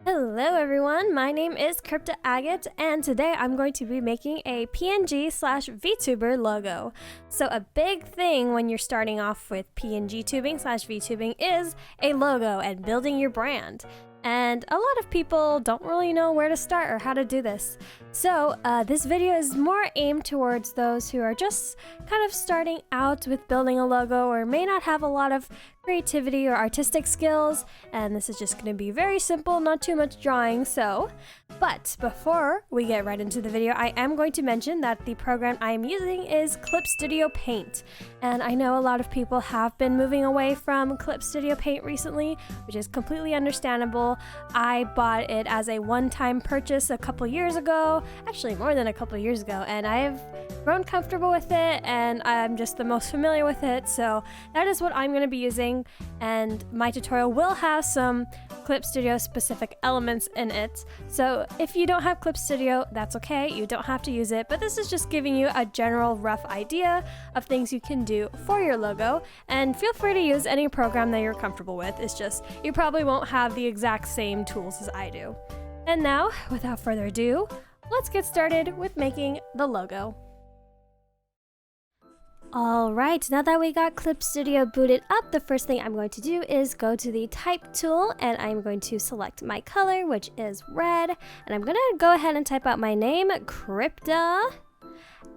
Hello everyone, my name is Agate, and today I'm going to be making a PNG/Vtuber logo. So a big thing when you're starting off with PNG tubing/Vtubing is a logo and building your brand. And a lot of people don't really know where to start or how to do this. So this video is more aimed towards those who are just kind of starting out with building a logo or may not have a lot of creativity or artistic skills, and this is just going to be very simple, not too much drawing. But before we get right into the video, I am going to mention that the program I am using is Clip Studio Paint, and I know a lot of people have been moving away from Clip Studio Paint recently, which is completely understandable. I bought it as a one-time purchase a couple years ago, actually more than a couple years ago, and I have grown comfortable with it and I'm just the most familiar with it, so that is what I'm going to be using. And my tutorial will have some Clip Studio specific elements in it, so if you don't have Clip Studio, that's okay, you don't have to use it, but this is just giving you a general rough idea of things you can do for your logo. And feel free to use any program that you're comfortable with, it's just you probably won't have the exact same tools as I do. And now, without further ado, let's get started with making the logo. Alright, now that we got Clip Studio booted up, the first thing I'm going to do is go to the Type tool, and I'm going to select my color, which is red, and I'm going to go ahead and type out my name,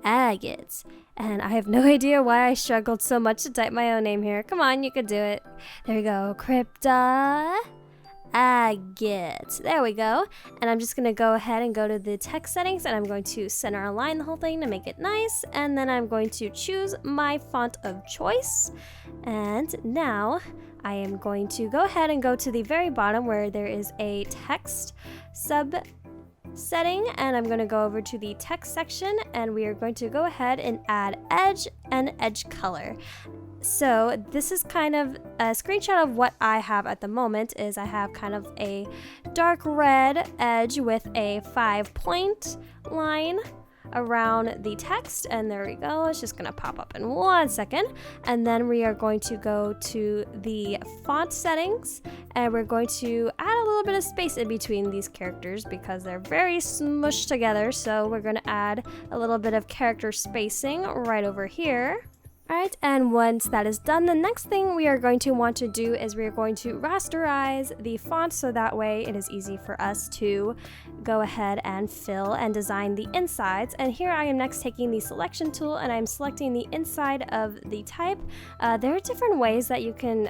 Agate. And I have no idea why I struggled so much to type my own name here. Come on, you could do it. There we go, Agate. There we go. And I'm just going to go ahead and go to the text settings, and I'm going to center align the whole thing to make it nice. And then I'm going to choose my font of choice. And now I am going to go ahead and go to the very bottom where there is a text sub setting, and I'm going to go over to the text section, and we are going to go ahead and add edge and edge color. So this is kind of a screenshot of what I have at the moment. Is I have kind of a dark red edge with a 5-point line around the text, and there we go. It's just gonna pop up in 1 second, and then we are going to go to the font settings, and we're going to add a little bit of space in between these characters because they're very smushed together. So we're going to add a little bit of character spacing right over here. Alright, and once that is done, the next thing we are going to want to do is we are going to rasterize the font, so that way it is easy for us to go ahead and fill and design the insides. And here I am next taking the selection tool, and I'm selecting the inside of the type. There are different ways that you can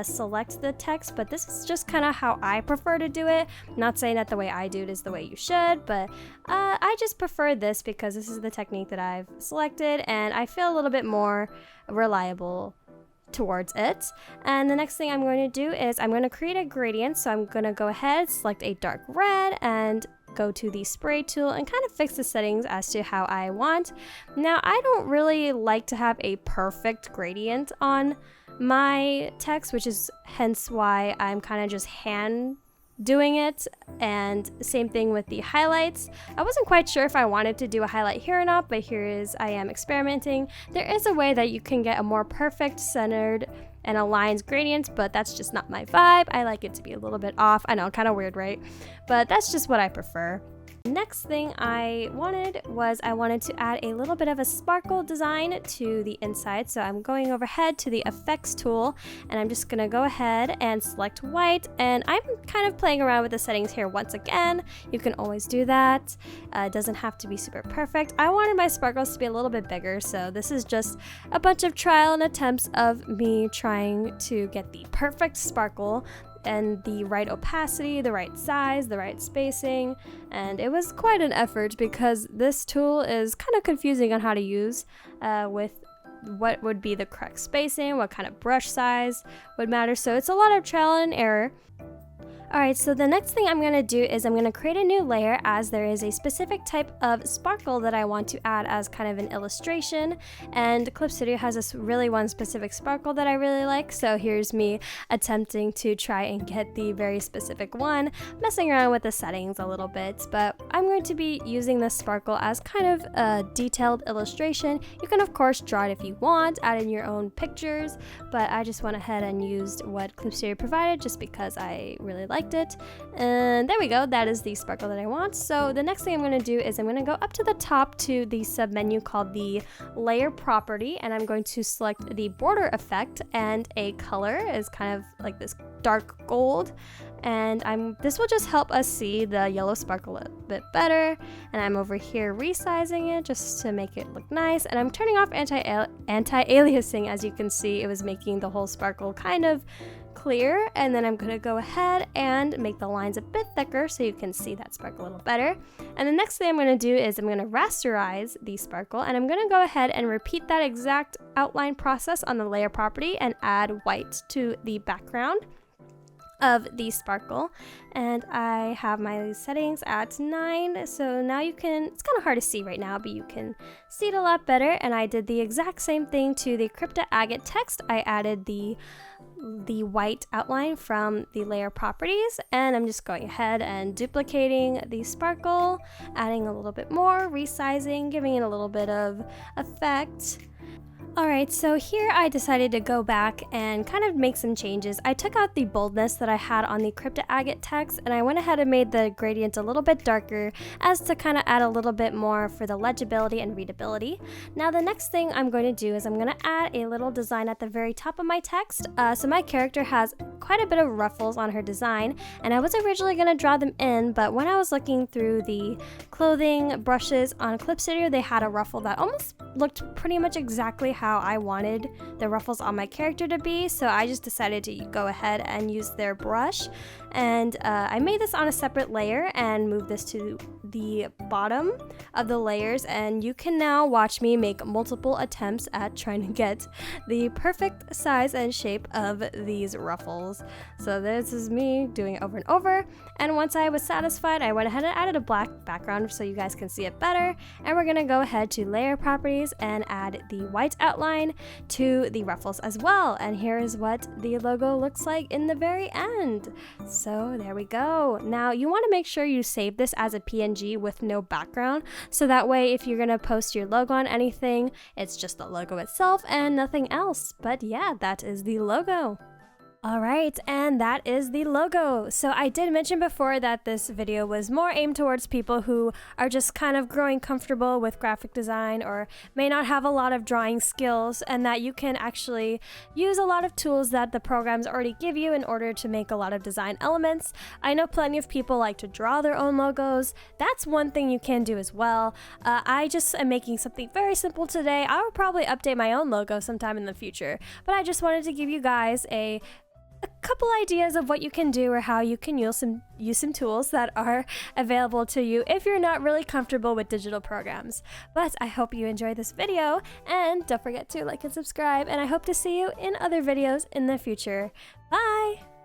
select the text, but this is just kind of how I prefer to do it. I'm not saying that the way I do it is the way you should, but I just prefer this because this is the technique that I've selected, and I feel a little bit more reliable towards it. And the next thing I'm going to do is I'm going to create a gradient, so I'm going to go ahead, select a dark red, and go to the spray tool and kind of fix the settings as to how I want. Now, I don't really like to have a perfect gradient on my text, which is hence why I'm kind of just hand doing it. And same thing with the highlights. I wasn't quite sure if I wanted to do a highlight here or not, but I am experimenting. There is a way that you can get a more perfect centered and aligned gradient, but that's just not my vibe. I like it to be a little bit off. I know, kind of weird, right? But that's just what I prefer. Next thing I wanted to add a little bit of a sparkle design to the inside. So I'm going overhead to the effects tool, and I'm just gonna go ahead and select white, and I'm kind of playing around with the settings here once again. You can always do that. It doesn't have to be super perfect. I wanted my sparkles to be a little bit bigger, so this is just a bunch of trial and attempts of me trying to get the perfect sparkle and the right opacity, the right size, the right spacing. And it was quite an effort because this tool is kind of confusing on how to use with what would be the correct spacing, what kind of brush size would matter. So it's a lot of trial and error. Alright, so the next thing I'm going to do is I'm going to create a new layer, as there is a specific type of sparkle that I want to add as kind of an illustration, and Clip Studio has this really one specific sparkle that I really like, so here's me attempting to try and get the very specific one, messing around with the settings a little bit. But I'm going to be using this sparkle as kind of a detailed illustration. You can of course draw it if you want, add in your own pictures, but I just went ahead and used what Clip Studio provided just because I really like select it, and there we go. That is the sparkle that I want. So the next thing I'm going to do is I'm going to go up to the top to the submenu called the layer property, and I'm going to select the border effect, and a color is kind of like this dark gold, and this will just help us see the yellow sparkle a bit better. And I'm over here resizing it just to make it look nice, and I'm turning off anti-aliasing. As you can see, it was making the whole sparkle kind of clear. And then I'm going to go ahead and make the lines a bit thicker so you can see that sparkle a little better. And the next thing I'm going to do is I'm going to rasterize the sparkle, and I'm going to go ahead and repeat that exact outline process on the layer property and add white to the background of the sparkle. And I have my settings at 9, so now you can, it's kind of hard to see right now, but you can see it a lot better. And I did the exact same thing to the crypto agate text. I added the white outline from the layer properties, and I'm just going ahead and duplicating the sparkle, adding a little bit more, resizing, giving it a little bit of effect. Alright, so here I decided to go back and kind of make some changes. I took out the boldness that I had on the crypto agate text, and I went ahead and made the gradient a little bit darker as to kind of add a little bit more for the legibility and readability. Now the next thing I'm going to do is I'm going to add a little design at the very top of my text. So my character has quite a bit of ruffles on her design, and I was originally going to draw them in, but when I was looking through the clothing brushes on Clip Studio, they had a ruffle that almost looked pretty much exactly how I wanted the ruffles on my character to be, so I just decided to go ahead and use their brush. And I made this on a separate layer and moved this to the bottom of the layers, and you can now watch me make multiple attempts at trying to get the perfect size and shape of these ruffles. So this is me doing it over and over, and once I was satisfied, I went ahead and added a black background so you guys can see it better. And we're gonna go ahead to layer properties and add the white outline to the ruffles as well. And here is what the logo looks like in the very end. So there we go. Now you want to make sure you save this as a PNG with no background, so that way if you're gonna post your logo on anything, it's just the logo itself and nothing else. But yeah, that is the logo. Alright, and that is the logo. So I did mention before that this video was more aimed towards people who are just kind of growing comfortable with graphic design or may not have a lot of drawing skills, and that you can actually use a lot of tools that the programs already give you in order to make a lot of design elements. I know plenty of people like to draw their own logos. That's one thing you can do as well. I just am making something very simple today. I will probably update my own logo sometime in the future, but I just wanted to give you guys a couple ideas of what you can do or how you can use some tools that are available to you if you're not really comfortable with digital programs. But I hope you enjoyed this video, and don't forget to like and subscribe, and I hope to see you in other videos in the future. Bye!